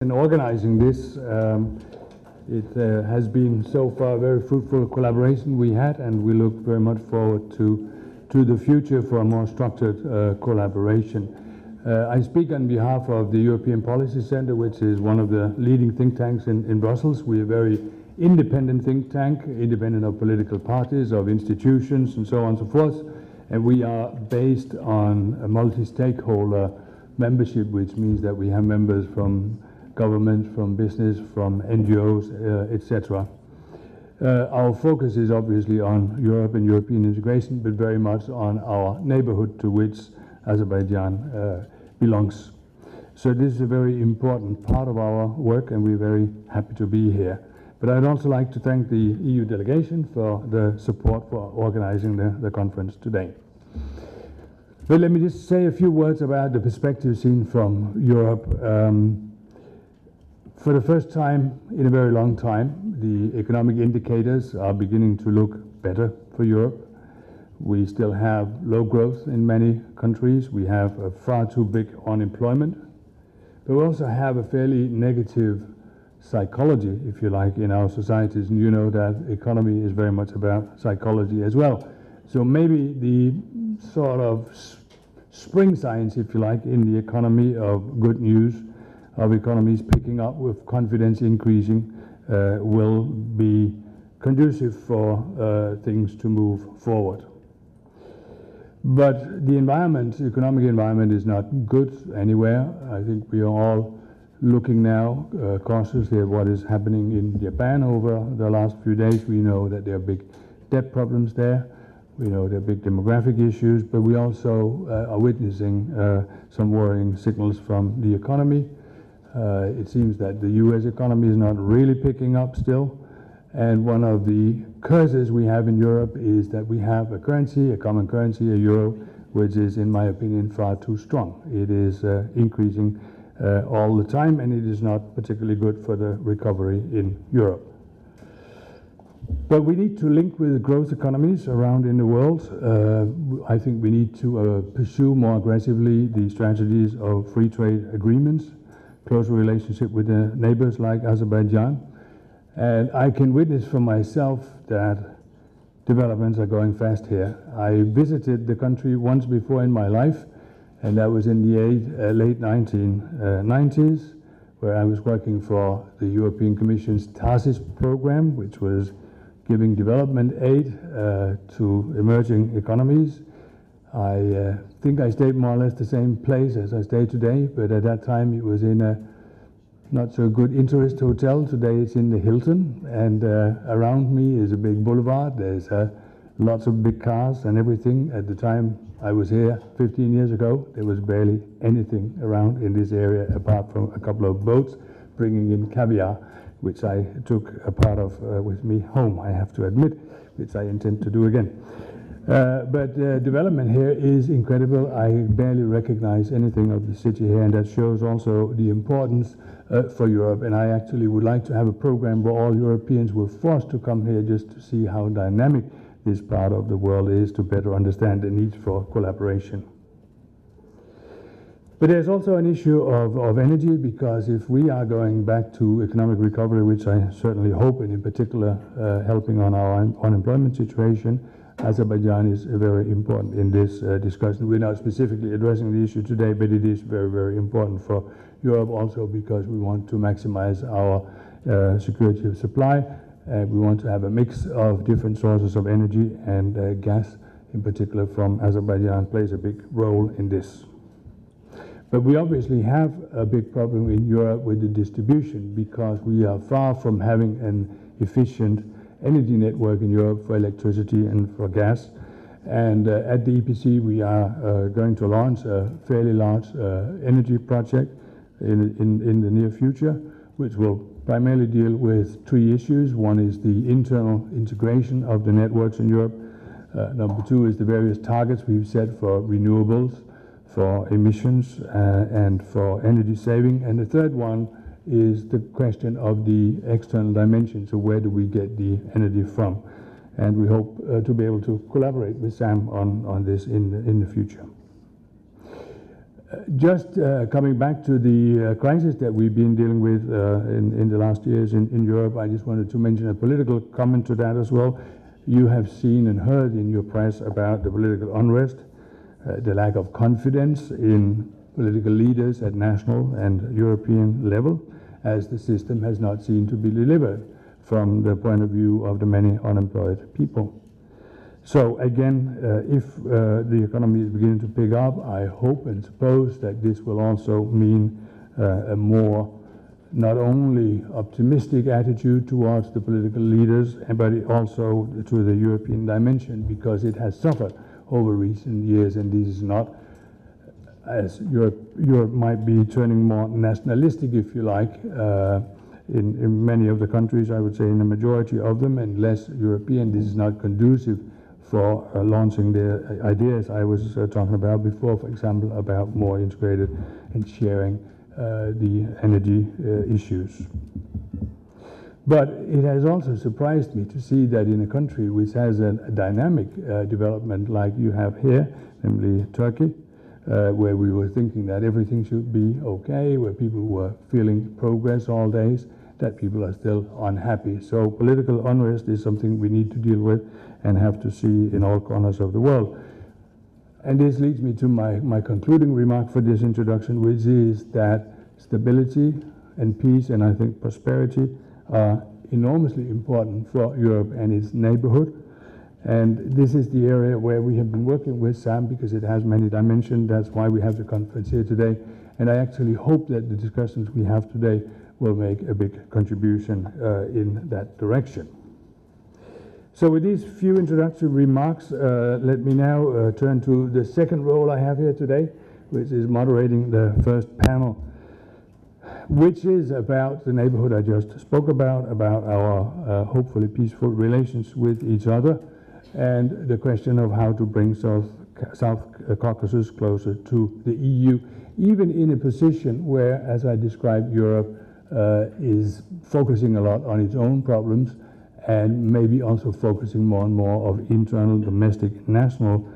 In organizing this, it has been so far a very fruitful collaboration we had, and we look very much forward to the future for a more structured collaboration. I speak on behalf of the European Policy Center, which is one of the leading think tanks in Brussels. We are a very independent think tank, independent of political parties, of institutions, and so on and so forth. And we are based on a multi-stakeholder membership, which means that we have members from government, from business, from NGOs, etc. Our focus is obviously on Europe and European integration, but very much on our neighborhood to which Azerbaijan belongs. So this is a very important part of our work, and we're very happy to be here. But I'd also like to thank the EU delegation for the support for organizing the conference today. But let me just say a few words about the perspective seen from Europe. For the first time in a very long time, the economic indicators are beginning to look better for Europe. We still have low growth in many countries. We have a far too big unemployment. But we also have a fairly negative psychology, if you like, in our societies. And you know that economy is very much about psychology as well. So maybe the sort of spring signs, if you like, in the economy of good news, of economies picking up with confidence increasing, will be conducive for things to move forward. But the environment, economic environment, is not good anywhere. I think we are all looking now cautiously at what is happening in Japan over the last few days. We know that there are big debt problems there. We know there are big demographic issues, but we also are witnessing some worrying signals from the economy. It seems that the US economy is not really picking up still. And one of the curses we have in Europe is that we have a currency, a common currency, a euro, which is, in my opinion, far too strong. It is increasing all the time, and it is not particularly good for the recovery in Europe. But we need to link with growth economies around in the world. I think we need to pursue more aggressively the strategies of free trade agreements, close relationship with the neighbors like Azerbaijan. And I can witness for myself that developments are going fast here. I visited the country once before in my life, and that was in the late 1990s, where I was working for the European Commission's TASIS program, which was giving development aid to emerging economies. I think I stayed more or less the same place as I stay today, but at that time it was in a not so good interest hotel. Today it's in the Hilton, and around me is a big boulevard. There's lots of big cars and everything. At the time I was here 15 years ago, there was barely anything around in this area apart from a couple of boats bringing in caviar, which I took a part of with me home, I have to admit, which I intend to do again. But development here is incredible. I barely recognize anything of the city here, and that shows also the importance for Europe. And I actually would like to have a program where all Europeans were forced to come here just to see how dynamic this part of the world is, to better understand the need for collaboration. But there's also an issue of energy, because if we are going back to economic recovery, which I certainly hope, and in particular helping on our unemployment situation, Azerbaijan is very important in this discussion. We're not specifically addressing the issue today, but it is very, very important for Europe also, because we want to maximize our security of supply. We want to have a mix of different sources of energy, and gas in particular from Azerbaijan plays a big role in this. But we obviously have a big problem in Europe with the distribution, because we are far from having an efficient energy network in Europe for electricity and for gas. And at the EPC we are going to launch a fairly large energy project in the near future, which will primarily deal with three issues. One is the internal integration of the networks in Europe. Number two is the various targets we've set for renewables, for emissions, and for energy saving. And the third one is the question of the external dimension. So where do we get the energy from? And we hope to be able to collaborate with Sam on this in the future. Just coming back to the crisis that we've been dealing with in the last years in Europe, I just wanted to mention a political comment to that as well. You have seen and heard in your press about the political unrest, the lack of confidence in political leaders at national and European level, as the system has not seemed to be delivered from the point of view of the many unemployed people. So again, if the economy is beginning to pick up, I hope and suppose that this will also mean a more not only optimistic attitude towards the political leaders, but also to the European dimension, because it has suffered over recent years, and this is not, as Europe might be turning more nationalistic, if you like, in many of the countries, I would say in the majority of them, and less European. This is not conducive for launching the ideas I was talking about before, for example, about more integrated and sharing the energy issues. But it has also surprised me to see that in a country which has a dynamic development like you have here, namely Turkey, where we were thinking that everything should be okay, where people were feeling progress all days, that people are still unhappy. So political unrest is something we need to deal with and have to see in all corners of the world. And this leads me to my concluding remark for this introduction, which is that stability and peace, and I think prosperity, are enormously important for Europe and its neighborhood. And this is the area where we have been working with SAM, because it has many dimensions. That's why we have the conference here today. And I actually hope that the discussions we have today will make a big contribution in that direction. So with these few introductory remarks, let me now turn to the second role I have here today, which is moderating the first panel, which is about the neighborhood I just spoke about our hopefully peaceful relations with each other, and the question of how to bring South Caucasus closer to the EU, even in a position where, as I described, Europe is focusing a lot on its own problems, and maybe also focusing more and more of internal, domestic, national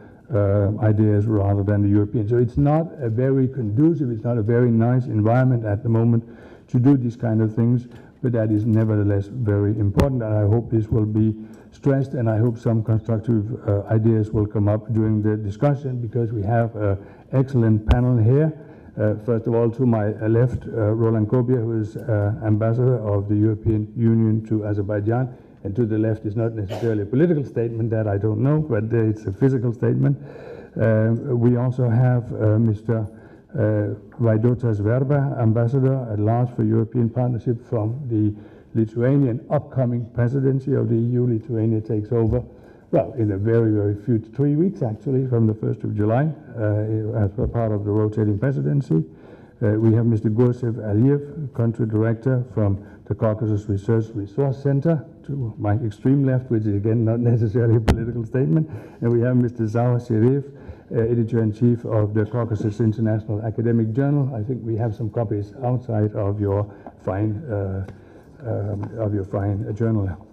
ideas rather than the European. So it's not a very conducive, it's not a very nice environment at the moment to do these kind of things, but that is nevertheless very important, and I hope this will be stressed, and I hope some constructive ideas will come up during the discussion, because we have an excellent panel here. First of all, to my left, Roland Kobia, who is ambassador of the European Union to Azerbaijan. And to the left is not necessarily a political statement, that I don't know, but it's a physical statement. We also have Mr. Vaidotas Verba, ambassador at large for European Partnership from the Lithuanian upcoming presidency of the EU. Lithuania takes over, well, in a very, very few, 3 weeks actually, from the 1st of July, as part of the rotating presidency. We have Mr. Gursev Aliyev, country director from the Caucasus Research Resource Center, to my extreme left, which is again not necessarily a political statement. And we have Mr. Zawar Sherif, editor-in-chief of the Caucasus International Academic Journal. I think we have some copies outside of your fine journal.